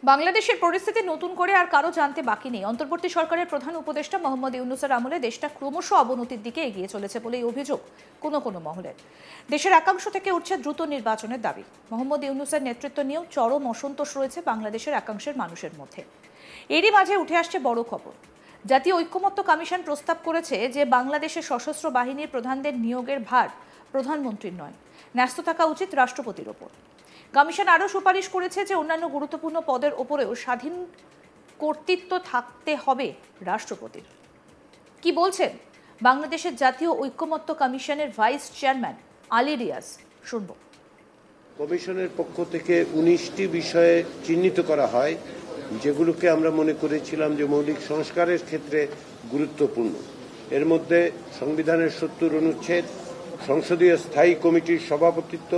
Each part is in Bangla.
বাংলাদেশের পরিস্থিতি নতুন করে আর কারো জানতে বাকি নেই। অন্তর্বর্তী সরকারের প্রধান উপদেষ্টা মোহাম্মদ ইউনূসের আমলে দেশটা ক্রমশ অবনতির দিকে এগিয়ে চলেছে বলেই অভিযোগ কোনো মহলের। দেশের একাংশ থেকে উঠছে দ্রুত নির্বাচনের দাবি। মোহাম্মদ ইউনূসের নেতৃত্ব নিয়েও চরম অসন্তোষ রয়েছে বাংলাদেশের একাংশের মানুষের মধ্যে। এরই মাঝে উঠে আসছে বড় খবর। জাতীয় ঐক্যমত্য কমিশন প্রস্তাব করেছে যে বাংলাদেশের সশস্ত্র বাহিনীর প্রধানদের নিয়োগের ভার প্রধানমন্ত্রীর নয়, ন্যস্ত থাকা উচিত রাষ্ট্রপতির ওপর। কমিশন আরও সুপারিশ করেছে যে অন্যান্য গুরুত্বপূর্ণ পদের ওপরেও স্বাধীন কর্তৃত্ব থাকতে হবে রাষ্ট্রপতির। কি বলছেন বাংলাদেশের জাতীয় ঐক্যমত্য কমিশনের ভাইস চেয়ারম্যান আলী রিয়াজ, শুনব। কমিশনের পক্ষ থেকে 19টি বিষয়ে চিহ্নিত করা হয় যেগুলোকে আমরা মনে করেছিলাম যে মৌলিক সংস্কারের ক্ষেত্রে গুরুত্বপূর্ণ। এর মধ্যে সংবিধানের 70 অনুচ্ছেদ, সংসদীয় স্থায়ী কমিটির সভাপতিত্ব,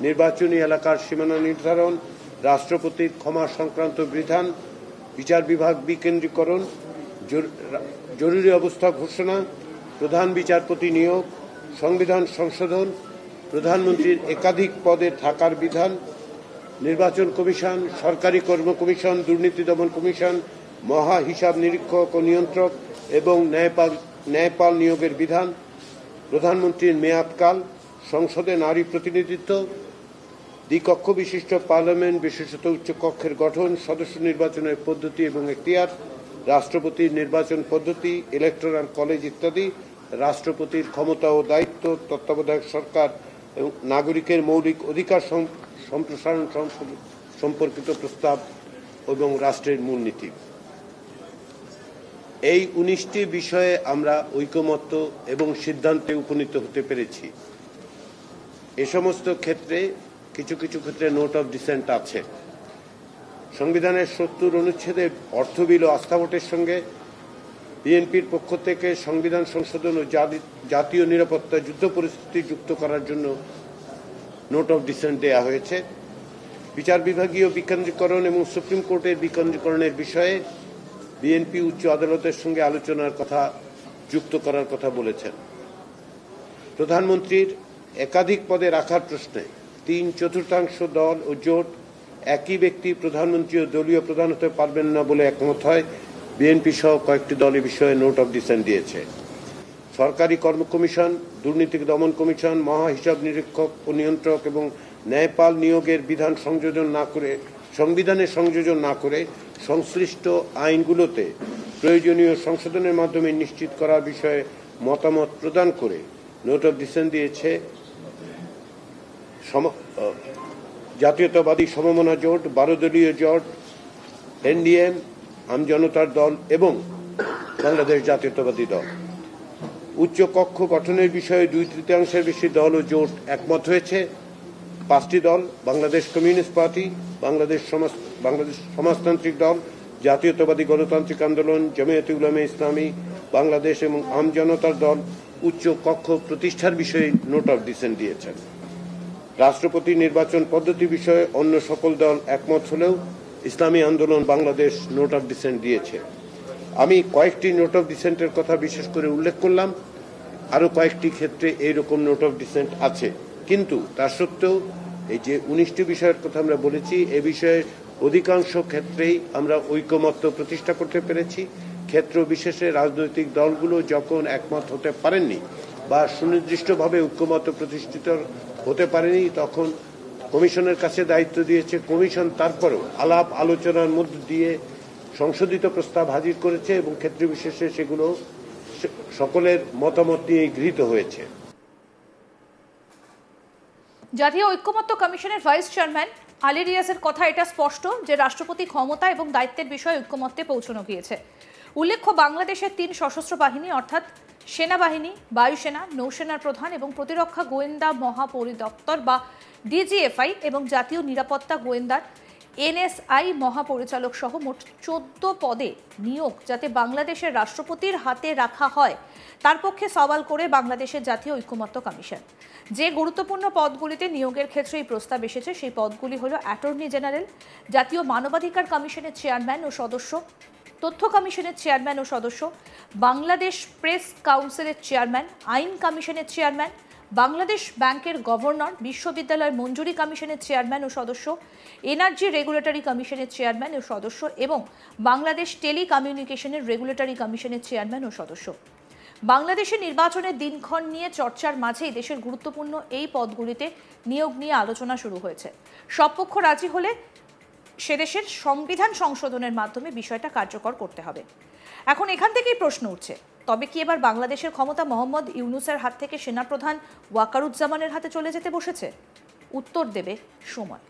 নির্বাচনী এলাকার সীমানা নির্ধারণ, রাষ্ট্রপতির ক্ষমা সংক্রান্ত বিধান, বিচার বিভাগ বিকেন্দ্রীকরণ, জরুরি অবস্থা ঘোষণা, প্রধান বিচারপতি নিয়োগ, সংবিধান সংশোধন, প্রধানমন্ত্রীর একাধিক পদে থাকার বিধান, নির্বাচন কমিশন, সরকারি কর্ম কমিশন, দুর্নীতি দমন কমিশন, মহা হিসাব নিরীক্ষক ও নিয়ন্ত্রক এবং ন্যায়পাল নিয়োগের বিধান, প্রধানমন্ত্রীর মেয়াদকাল, সংসদে নারী প্রতিনিধিত্ব, দ্বিকক্ষ বিশিষ্ট পার্লামেন্ট বিশেষত উচ্চকক্ষের গঠন, সদস্য নির্বাচনের পদ্ধতি এবং এখতিয়ার, রাষ্ট্রপতির নির্বাচন পদ্ধতি, ইলেকটোরাল কলেজ ইত্যাদি, রাষ্ট্রপতির ক্ষমতা ও দায়িত্ব, তত্ত্বাবধায়ক সরকার এবং নাগরিকের মৌলিক অধিকার সম্প্রসারণ সম্পর্কিত প্রস্তাব এবং রাষ্ট্রের মূলনীতি। এই 19টি বিষয়ে আমরা ঐকমত্য এবং সিদ্ধান্তে উপনীত হতে পেরেছি। এ সমস্ত ক্ষেত্রে কিছু ক্ষেত্রে নোট অফ ডিসেন্ট আছে। সংবিধানের 70 অনুচ্ছেদে অর্থ বিল ও আস্থা ভোটের সঙ্গে বিএনপির পক্ষ থেকে সংবিধান সংশোধন ও জাতীয় নিরাপত্তা যুদ্ধ পরিস্থিতি যুক্ত করার জন্য নোট অফ ডিসেন্ট দেওয়া হয়েছে। বিচার বিভাগীয় বিকেন্দ্রীকরণ এবং সুপ্রিম কোর্টের বিকেন্দ্রীকরণের বিষয়ে বিএনপি উচ্চ আদালতের সঙ্গে আলোচনার কথা যুক্ত করার কথা বলেছেন। প্রধানমন্ত্রীর একাধিক পদে রাখার প্রশ্নে 3/4 দল ও জোট একই ব্যক্তি প্রধানমন্ত্রী ও দলীয় প্রধান হতে পারবেন না বলে একমত হয়। বিএনপি সহ কয়েকটি দল এ বিষয়ে নোট অফ ডিসেন্ট দিয়েছে। সরকারি কর্ম কমিশন, দুর্নীতি দমন কমিশন, মহা হিসাব নিরীক্ষক ও নিয়ন্ত্রক এবং ন্যায়পাল নিয়োগের বিধান সংবিধানে সংযোজন না করে সংশ্লিষ্ট আইনগুলোতে প্রয়োজনীয় সংশোধনের মাধ্যমে নিশ্চিত করার বিষয়ে মতামত প্রদান করে নোট অফ ডিসেন্ট দিয়েছে জাতীয়তাবাদী সমমনা জোট, 12 দলীয় জোট, এনডিএম, আমজনতার দল এবং বাংলাদেশ জাতীয়তাবাদী দল। উচ্চ কক্ষ গঠনের বিষয়ে 2/3 বেশি দল ও জোট একমত হয়েছে। 5টি দল, বাংলাদেশ কমিউনিস্ট পার্টি, বাংলাদেশ সমাজতান্ত্রিক দল, জাতীয়তাবাদী গণতান্ত্রিক আন্দোলন, জামিয়াতে উলামায়ে ইসলামী বাংলাদেশ এবং আমজনতার দল উচ্চ কক্ষ প্রতিষ্ঠার বিষয়ে নোট অফ ডিসেন্ট দিয়েছেন। রাষ্ট্রপতি নির্বাচন পদ্ধতি বিষয়ে অন্য সকল দল একমত হলেও ইসলামী আন্দোলন বাংলাদেশ নোট অফ ডিসেন্ট দিয়েছে। আমি কয়েকটি নোট অফ ডিসেন্টের কথা বিশেষ করে উল্লেখ করলাম। আরও কয়েকটি ক্ষেত্রে এইরকম নোট অফ ডিসেন্ট আছে, কিন্তু তা সত্ত্বেও এই যে 19টি বিষয়ের কথা আমরা বলেছি, এ বিষয়ে অধিকাংশ ক্ষেত্রেই আমরা ঐকমত্য প্রতিষ্ঠা করতে পেরেছি। ক্ষেত্র বিশেষে রাজনৈতিক দলগুলো যখন একমত হতে পারেননি বা সুনির্দিষ্টভাবে ঐকমত্য প্রতিষ্ঠিত হতে পারেনি, তখন কমিশনের কাছে দায়িত্ব দিয়েছে। কমিশন তারপরেও আলাপ আলোচনার মধ্য দিয়ে সংশোধিত প্রস্তাব হাজির করেছে এবং ক্ষেত্র বিশেষে সেগুলো সকলের মতামত নিয়ে গৃহীত হয়েছে। জাতীয় ঐক্যমত্য কমিশনের ভাইস চেয়ারম্যান আলী রিয়াজের কথা এটা স্পষ্ট যে রাষ্ট্রপতি ক্ষমতা এবং দায়িত্বের বিষয়ে ঐক্যমত্যে পৌঁছানো গিয়েছে। উল্লেখ্য, বাংলাদেশের 3 সশস্ত্র বাহিনী অর্থাৎ সেনাবাহিনী, বায়ুসেনা, নৌসেনার প্রধান এবং প্রতিরক্ষা গোয়েন্দা মহাপরিদপ্তর বা ডিজিএফআই এবং জাতীয় নিরাপত্তা গোয়েন্দার এনএসআই মহাপরিচালক সহ মোট 14 পদে নিয়োগ যাতে বাংলাদেশের রাষ্ট্রপতির হাতে রাখা হয় তার পক্ষে সওয়াল করে বাংলাদেশের জাতীয় ঐক্যমত্য কমিশন। যে গুরুত্বপূর্ণ পদগুলিতে নিয়োগের ক্ষেত্রে এই প্রস্তাব এসেছে সেই পদগুলি হল অ্যাটর্নি জেনারেল, জাতীয় মানবাধিকার কমিশনের চেয়ারম্যান ও সদস্য, তথ্য কমিশনের চেয়ারম্যান ও সদস্য, বাংলাদেশ প্রেস কাউন্সিলের চেয়ারম্যান, আইন কমিশনের চেয়ারম্যান, বাংলাদেশ ব্যাংকের গভর্নর, বিশ্ববিদ্যালয় মঞ্জুরি কমিশনের চেয়ারম্যান ও সদস্য, এনার্জি রেগুলেটরি কমিশনের চেয়ারম্যান ও সদস্য এবং বাংলাদেশ টেলিকমিউনিকেশনের রেগুলেটরি কমিশনের চেয়ারম্যান ও সদস্য। বাংলাদেশের নির্বাচনের দিনক্ষণ নিয়ে চর্চার মাঝেই দেশের গুরুত্বপূর্ণ এই পদগুলিতে নিয়োগ নিয়ে আলোচনা শুরু হয়েছে। সব পক্ষ রাজি হলে সেদেশের সংবিধান সংশোধনের মাধ্যমে বিষয়টা কার্যকর করতে হবে। এখন এখান থেকেই প্রশ্ন উঠছে, তবে কি এবার বাংলাদেশের ক্ষমতা মোহাম্মদ ইউনূসের হাত থেকে সেনাপ্রধান ওয়াকারুজ্জামানের হাতে চলে যেতে বসেছে? উত্তর দেবে সময়।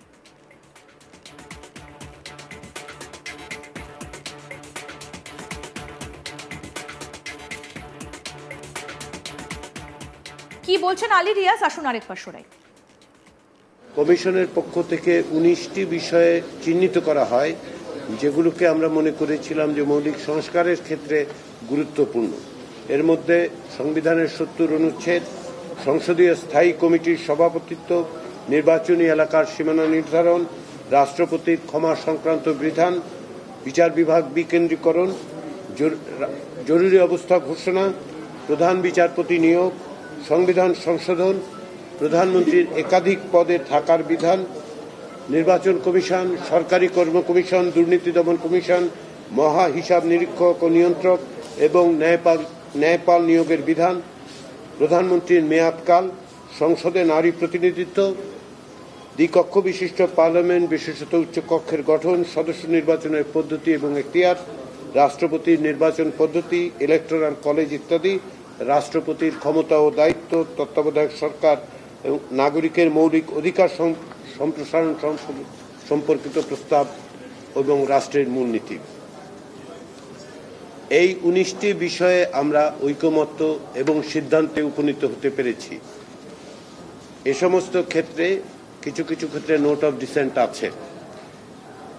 কি বলছেন আলী রিয়াজ, আসুন আরেকবার শোনাই। কমিশনের পক্ষ থেকে 19টি বিষয়ে চিহ্নিত করা হয়, যেগুলোকে আমরা মনে করেছিলাম যে মৌলিক সংস্কারের ক্ষেত্রে গুরুত্বপূর্ণ। এর মধ্যে সংবিধানের 70 অনুচ্ছেদ, সংসদীয় স্থায়ী কমিটির সভাপতিত্ব, নির্বাচনী এলাকার সীমানা নির্ধারণ, রাষ্ট্রপতির ক্ষমা সংক্রান্ত বিধান, বিচার বিভাগ বিকেন্দ্রীকরণ, জরুরি অবস্থা ঘোষণা, প্রধান বিচারপতি নিয়োগ, সংবিধান সংশোধন, প্রধানমন্ত্রীর একাধিক পদে থাকার বিধান, নির্বাচন কমিশন, সরকারি কর্ম কমিশন, দুর্নীতি দমন কমিশন, মহা হিসাব নিরীক্ষক ও নিয়ন্ত্রক এবং ন্যায়পাল নিয়োগের বিধান, প্রধানমন্ত্রীর মেয়াদকাল, সংসদে নারী প্রতিনিধিত্ব, দ্বিকক্ষ বিশিষ্ট পার্লামেন্ট বিশেষত উচ্চকক্ষের গঠন, সদস্য নির্বাচনের পদ্ধতি এবং এখতিয়ার, রাষ্ট্রপতির নির্বাচন পদ্ধতি, ইলেকটোরাল কলেজ ইত্যাদি, রাষ্ট্রপতির ক্ষমতা ও দায়িত্ব, তত্ত্বাবধায়ক সরকার এবং নাগরিকের মৌলিক অধিকার সম্প্রসারণ সম্পর্কিত প্রস্তাব এবং রাষ্ট্রের মূলনীতি। এই 19টি বিষয়ে আমরা ঐকমত্য এবং সিদ্ধান্তে উপনীত হতে পেরেছি। এ সমস্ত ক্ষেত্রে কিছু কিছু ক্ষেত্রে নোট অফ ডিসেন্ট আছে।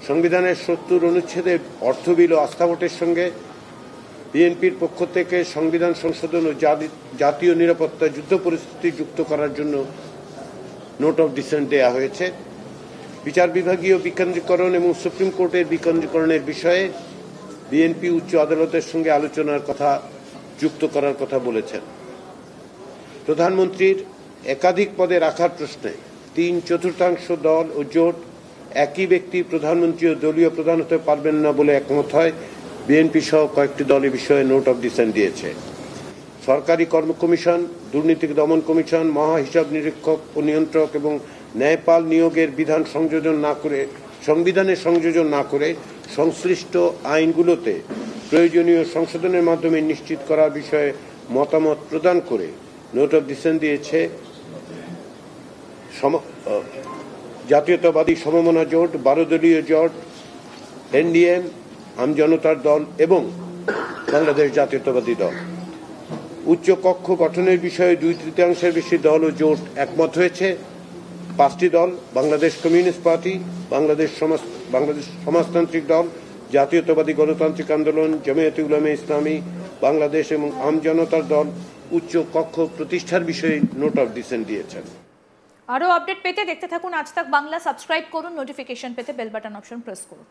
সংবিধানের 70 অনুচ্ছেদে অর্থ বিল ও আস্থা ভোটের সঙ্গে বিএনপির পক্ষ থেকে সংবিধান সংশোধন ও জাতীয় নিরাপত্তা যুদ্ধ পরিস্থিতি যুক্ত করার জন্য নোট অফ ডিসেন্ট দেওয়া হয়েছে। বিচার বিভাগীয় বিকেন্দ্রীকরণ এবং সুপ্রিম কোর্টের বিকেন্দ্রীকরণের বিষয়ে বিএনপি উচ্চ আদালতের সঙ্গে আলোচনার কথা যুক্ত করার কথা বলেছেন। প্রধানমন্ত্রীর একাধিক পদে রাখার প্রশ্নে 3/4 দল ও জোট একই ব্যক্তি প্রধানমন্ত্রী ও দলীয় প্রধান হতে পারবেন না বলে একমত হয়। বিএনপি সহ কয়েকটি দল এ বিষয়ে নোট অফ ডিসেন্ট দিয়েছে। সরকারি কর্ম কমিশন, দুর্নীতি দমন কমিশন, মহা হিসাব নিরীক্ষক ও নিয়ন্ত্রক এবং ন্যায়পাল নিয়োগের বিধান সংবিধানে সংযোজন না করে সংশ্লিষ্ট আইনগুলোতে প্রয়োজনীয় সংশোধনের মাধ্যমে নিশ্চিত করার বিষয়ে মতামত প্রদান করে নোট অফ ডিসেন্ট দিয়েছে জাতীয়তাবাদী সমমনা জোট, 12 দলীয় জোট, এনডিএম, আমজনতার দল এবং বাংলাদেশ জাতীয়তাবাদী দল। উচ্চ কক্ষ গঠনের বিষয়ে 2/3 বেশি দল ও জোট একমত হয়েছে। 5টি দল, বাংলাদেশ কমিউনিস্ট পার্টি, বাংলাদেশ সমাজতান্ত্রিক দল, জাতীয়তাবাদী গণতান্ত্রিক আন্দোলন, জামিয়াতে উলামা ইসলামী বাংলাদেশ এবং আমজনতার দল উচ্চ কক্ষ প্রতিষ্ঠার বিষয়ে নোট অফ ডিসেন্ট দিয়েছেন। আরও আপডেট পেতে দেখতে থাকুন আজ তাক বাংলা। সাবস্ক্রাইব করুন, নোটিফিকেশন পেতে বেল বাটন অপশন প্রেস করুন।